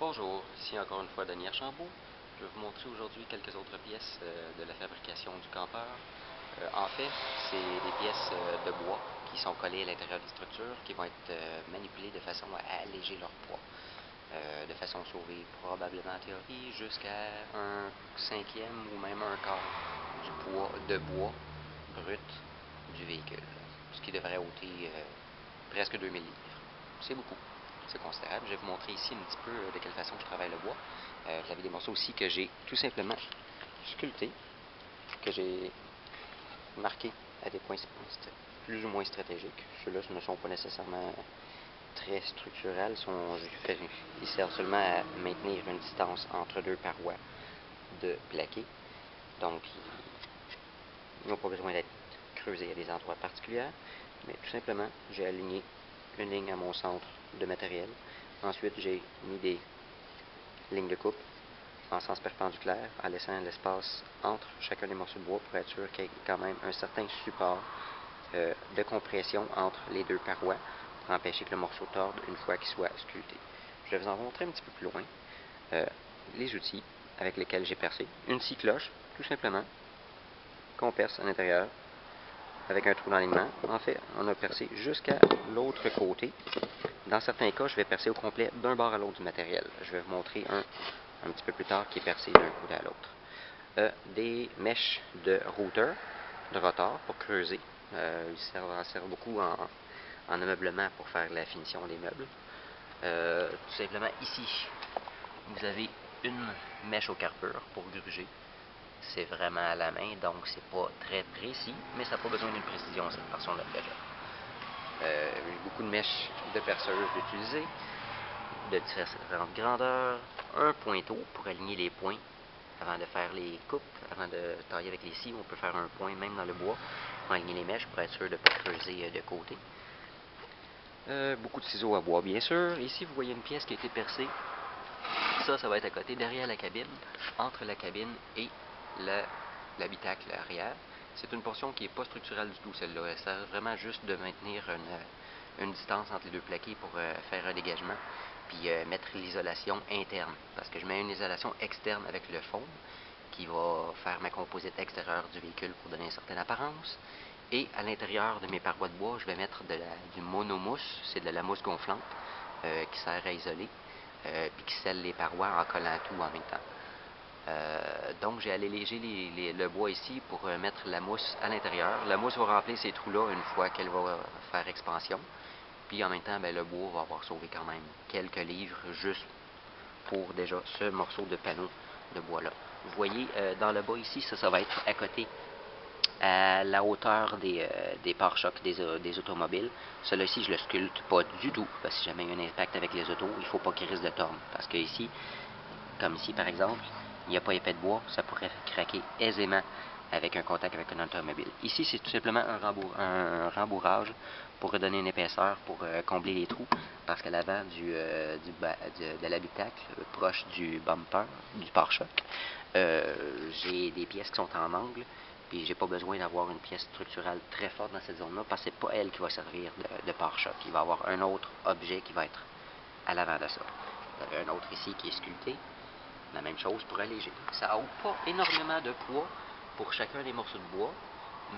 Bonjour, ici encore une fois Denis Archambault. Je vais vous montrer aujourd'hui quelques autres pièces de la fabrication du campeur. En fait, c'est des pièces de bois qui sont collées à l'intérieur des structures qui vont être manipulées de façon à alléger leur poids. De façon à sauver probablement en théorie jusqu'à un cinquième ou même un quart du poids de bois brut du véhicule. Ce qui devrait ôter presque 2000 livres. C'est beaucoup. C'est considérable. Je vais vous montrer ici un petit peu de quelle façon je travaille le bois. J'avais des morceaux aussi que j'ai tout simplement sculptés, que j'ai marqués à des points plus ou moins stratégiques. Ceux-là ne sont pas nécessairement très structurels, ils servent seulement à maintenir une distance entre deux parois de plaqué. Donc, ils n'ont pas besoin d'être creusés à des endroits particuliers, mais tout simplement, j'ai aligné une ligne à mon centre de matériel. Ensuite, j'ai mis des lignes de coupe en sens perpendiculaire, en laissant l'espace entre chacun des morceaux de bois pour être sûr qu'il y ait quand même un certain support de compression entre les deux parois pour empêcher que le morceau torde une fois qu'il soit sculpté. Je vais vous en montrer un petit peu plus loin les outils avec lesquels j'ai percé. Une scie cloche, tout simplement, qu'on perce à l'intérieur avec un trou d'alignement. En fait, on a percé jusqu'à l'autre côté. Dans certains cas, je vais percer au complet d'un bord à l'autre du matériel. Je vais vous montrer un petit peu plus tard qui est percé d'un côté à l'autre. Des mèches de routeur, de rotor pour creuser. Ils servent beaucoup en ameublement pour faire la finition des meubles. Tout simplement ici, vous avez une mèche au carbure pour gruger. C'est vraiment à la main, donc c'est pas très précis, mais ça n'a pas besoin d'une précision cette portion-là déjà. J'ai beaucoup de mèches de perceuse d'utiliser, de différentes grandeurs, un pointeau pour aligner les points avant de faire les coupes, avant de tailler avec les scies. On peut faire un point même dans le bois pour aligner les mèches pour être sûr de ne pas creuser de côté. Beaucoup de ciseaux à bois, bien sûr. Ici, vous voyez une pièce qui a été percée. Ça va être à côté, derrière la cabine, entre la cabine et l'habitacle arrière. C'est une portion qui n'est pas structurelle du tout, celle-là. Elle sert vraiment juste de maintenir une distance entre les deux plaqués pour faire un dégagement, puis mettre l'isolation interne. Parce que je mets une isolation externe avec le foam, qui va faire ma composite extérieure du véhicule pour donner une certaine apparence. Et à l'intérieur de mes parois de bois, je vais mettre du monomousse, c'est de la mousse gonflante, qui sert à isoler, puis qui scelle les parois en collant tout en même temps. Donc j'ai allégé le bois ici pour mettre la mousse à l'intérieur. La mousse va remplir ces trous-là une fois qu'elle va faire expansion. Puis en même temps, le bois va avoir sauvé quand même quelques livres juste pour déjà ce morceau de panneau de bois-là. Vous voyez, dans le bas ici, ça va être à côté, à la hauteur des pare-chocs des automobiles. Celui-ci, je le sculpte pas du tout, parce que si jamais il y a un impact avec les autos, il ne faut pas qu'il risque de tordre. Parce que ici, comme ici par exemple, il n'y a pas épais de bois, ça pourrait craquer aisément avec un contact avec un automobile. Ici, c'est tout simplement un rembourrage pour redonner une épaisseur, pour combler les trous, parce qu'à l'avant de l'habitacle, proche du bumper, du pare-choc, j'ai des pièces qui sont en angle, puis j'ai pas besoin d'avoir une pièce structurelle très forte dans cette zone-là, parce que c'est pas elle qui va servir de pare-choc. Il va y avoir un autre objet qui va être à l'avant de ça. Un autre ici qui est sculpté. La même chose pour alléger. Ça n'a pas énormément de poids pour chacun des morceaux de bois,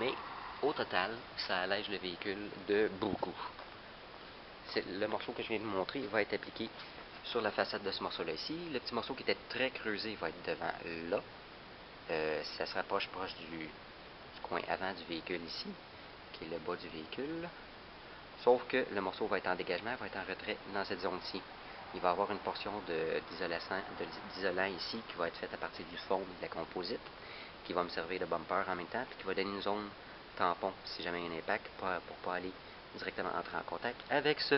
mais au total, ça allège le véhicule de beaucoup. Le morceau que je viens de vous montrer va être appliqué sur la façade de ce morceau-là ici. Le petit morceau qui était très creusé va être devant là. Ça se rapproche proche du coin avant du véhicule ici, qui est le bas du véhicule. Sauf que le morceau va être en dégagement, va être en retrait dans cette zone-ci. Il va y avoir une portion d'isolant ici qui va être faite à partir du foam de la composite, qui va me servir de bumper en même temps, puis qui va donner une zone tampon si jamais il y a un impact pour ne pas aller directement entrer en contact avec ce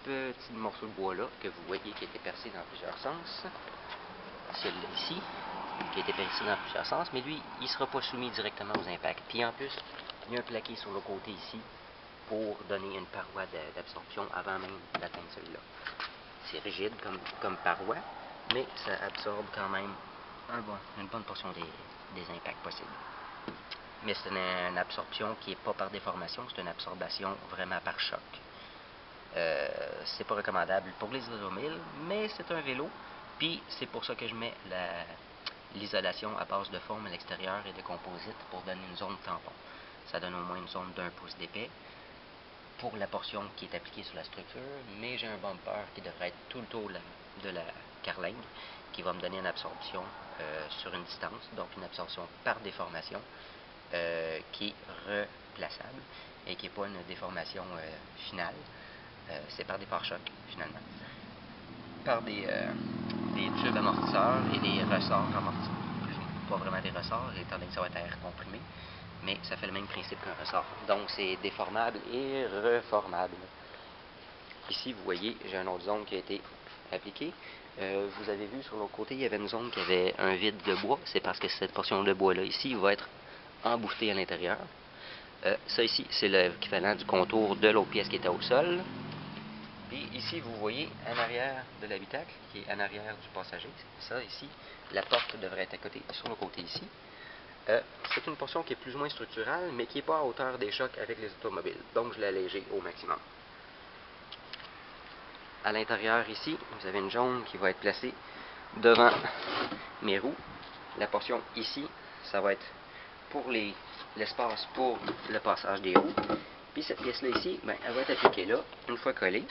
petit morceau de bois-là que vous voyez qui a été percé dans plusieurs sens. Celui-là ici, qui a été percé dans plusieurs sens, mais lui, il ne sera pas soumis directement aux impacts. Puis en plus, il y a un plaqué sur le côté ici pour donner une paroi d'absorption avant même d'atteindre celui-là. C'est rigide comme paroi, mais ça absorbe quand même une bonne portion des impacts possibles. Mais c'est une absorption qui n'est pas par déformation, c'est une absorption vraiment par choc. c'est pas recommandable pour les automobiles, mais c'est un vélo. Puis c'est pour ça que je mets l'isolation à base de foam à l'extérieur et de composite pour donner une zone tampon. Ça donne au moins une zone d'1 pouce d'épais pour la portion qui est appliquée sur la structure, mais j'ai un bumper qui devrait être tout le tour de la carlingue qui va me donner une absorption sur une distance, donc une absorption par déformation qui est replaçable et qui n'est pas une déformation finale. C'est par des pare-chocs finalement, par des tubes amortisseurs et des ressorts amortisseurs, pas vraiment des ressorts étant donné que ça va être air comprimé, mais ça fait le même principe qu'un ressort. Donc c'est déformable et reformable. Ici vous voyez, j'ai une autre zone qui a été appliquée. Vous avez vu sur l'autre côté, il y avait une zone qui avait un vide de bois. C'est parce que cette portion de bois là ici va être embouffée à l'intérieur. Ça ici, c'est l'équivalent du contour de l'autre pièce qui était au sol. Puis ici, vous voyez, en arrière de l'habitacle, qui est en arrière du passager, ça ici, la porte devrait être à côté, sur le côté ici. C'est une portion qui est plus ou moins structurale, mais qui n'est pas à hauteur des chocs avec les automobiles. Donc, je l'ai allégé au maximum. À l'intérieur ici, vous avez une jaune qui va être placée devant mes roues. La portion ici, ça va être pour l'espace pour le passage des roues. Puis cette pièce-là ici, ben, elle va être appliquée là, une fois collée.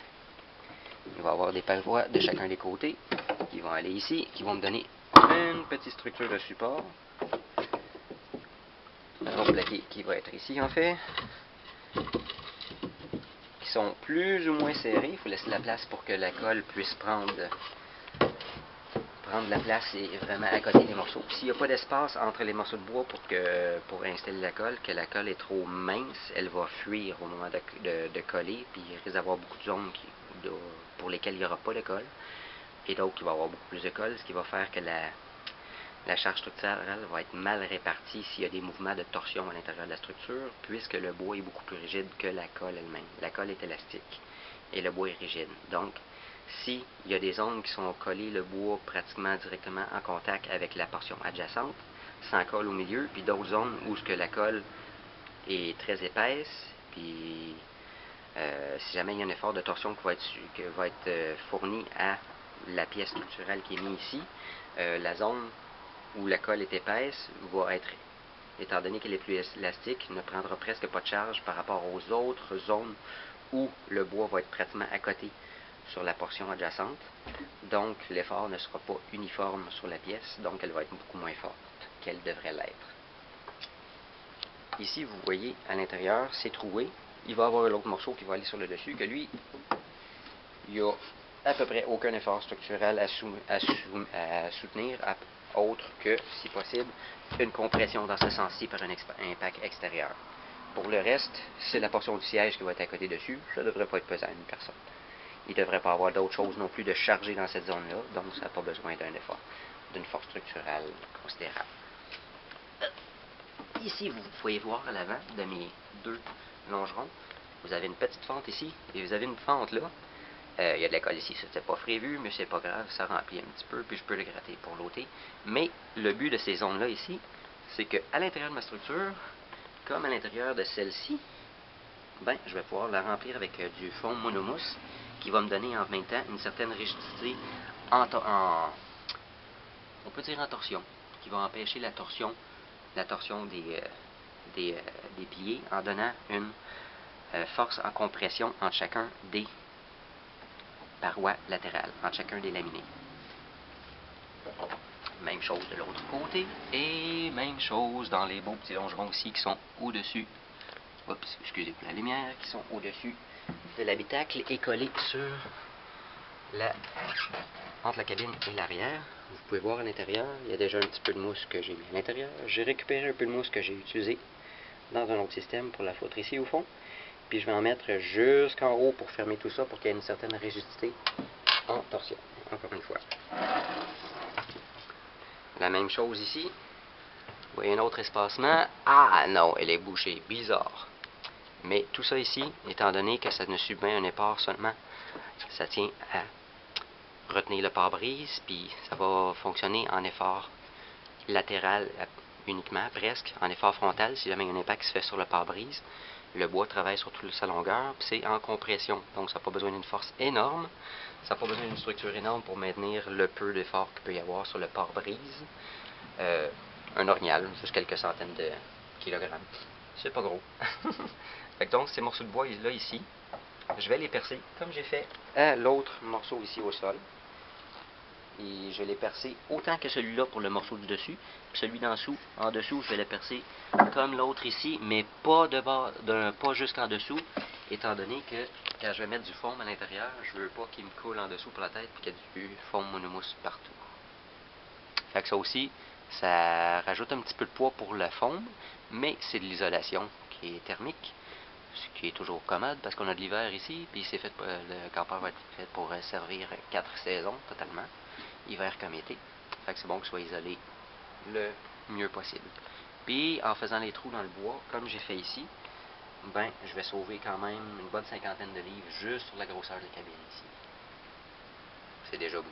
Il va y avoir des parois de chacun des côtés qui vont aller ici, qui vont me donner une petite structure de support. Un autre plaqué qui va être ici en fait. Qui sont plus ou moins serrés. Il faut laisser la place pour que la colle puisse prendre la place et vraiment accoter les morceaux. S'il n'y a pas d'espace entre les morceaux de bois pour installer la colle, que la colle est trop mince, elle va fuir au moment de coller, puis il risque d'avoir beaucoup de zones pour lesquelles il n'y aura pas de colle, et d'autres qui vont avoir beaucoup plus de colle, ce qui va faire que la charge structurelle va être mal répartie s'il y a des mouvements de torsion à l'intérieur de la structure, puisque le bois est beaucoup plus rigide que la colle elle-même. La colle est élastique et le bois est rigide. Donc, s'il y a des zones qui sont collées, le bois pratiquement directement en contact avec la portion adjacente, sans colle au milieu, puis d'autres zones où la colle est très épaisse, puis si jamais il y a un effort de torsion qui va être fourni à la pièce structurelle qui est mise ici, la zone où la colle est épaisse va être, étant donné qu'elle est plus élastique, ne prendra presque pas de charge par rapport aux autres zones où le bois va être pratiquement à côté sur la portion adjacente. Donc l'effort ne sera pas uniforme sur la pièce, donc elle va être beaucoup moins forte qu'elle devrait l'être. Ici vous voyez à l'intérieur c'est troué. Il va y avoir l'autre morceau qui va aller sur le dessus, que lui, il n'y a à peu près aucun effort structurel à soutenir, autre que, si possible, une compression dans ce sens-ci par un impact extérieur. Pour le reste, c'est la portion du siège qui va être à côté dessus. Ça ne devrait pas être pesant à une personne. Il ne devrait pas avoir d'autres choses non plus de charger dans cette zone-là, donc ça n'a pas besoin d'un effort, d'une force structurelle considérable. Ici, vous pouvez voir à l'avant de mes deux longerons, vous avez une petite fente ici, et vous avez une fente là. Il y a de la colle ici, c'était pas prévu, mais c'est pas grave, ça remplit un petit peu, puis je peux le gratter pour l'ôter. Mais le but de ces zones-là ici, c'est qu'à l'intérieur de ma structure, comme à l'intérieur de celle-ci, ben, je vais pouvoir la remplir avec du fond monomousse, qui va me donner en même temps une certaine rigidité on peut dire en torsion, qui va empêcher la torsion des piliers en donnant une force en compression entre chacun des parois latérales, entre chacun des laminés. Même chose de l'autre côté, et même chose dans les beaux petits longerons aussi qui sont au-dessus, oups, excusez pour la lumière, qui sont au-dessus de l'habitacle et collés sur entre la cabine et l'arrière. Vous pouvez voir à l'intérieur, il y a déjà un petit peu de mousse que j'ai mis à l'intérieur. J'ai récupéré un peu de mousse que j'ai utilisé dans un autre système pour la foutre ici au fond. Puis je vais en mettre jusqu'en haut pour fermer tout ça pour qu'il y ait une certaine rigidité en torsion. Encore une fois. La même chose ici. Vous voyez un autre espacement. Ah non, elle est bouchée. Bizarre. Mais tout ça ici, étant donné que ça ne subit un effort seulement, ça tient à retenir le pare-brise, puis ça va fonctionner en effort latéral uniquement, presque, en effort frontal, si jamais il y a un impact qui se fait sur le pare-brise. le bois travaille sur toute sa longueur, puis c'est en compression. Donc ça n'a pas besoin d'une force énorme, ça n'a pas besoin d'une structure énorme pour maintenir le peu d'effort qu'il peut y avoir sur le pare-brise. Un orignal, juste quelques centaines de kilogrammes. C'est pas gros. Fait que donc ces morceaux de bois là ici, je vais les percer comme j'ai fait à l'autre morceau ici au sol. Et je vais les percer autant que celui-là pour le morceau du dessus. Puis celui en dessous, je vais le percer comme l'autre ici, mais pas de bas, pas jusqu'en dessous, étant donné que quand je vais mettre du foam à l'intérieur, je veux pas qu'il me coule en dessous pour la tête et qu'il y ait du foam monomousse partout. Fait que ça aussi, ça rajoute un petit peu de poids pour le foam, mais c'est de l'isolation qui est thermique, ce qui est toujours commode parce qu'on a de l'hiver ici, puis c'est fait, le campeur va être fait pour servir 4 saisons totalement, hiver comme été. Fait que c'est bon qu'il soit isolé le mieux possible. Puis en faisant les trous dans le bois, comme j'ai fait ici, ben je vais sauver quand même une bonne cinquantaine de livres juste sur la grosseur de cabine ici. C'est déjà beaucoup.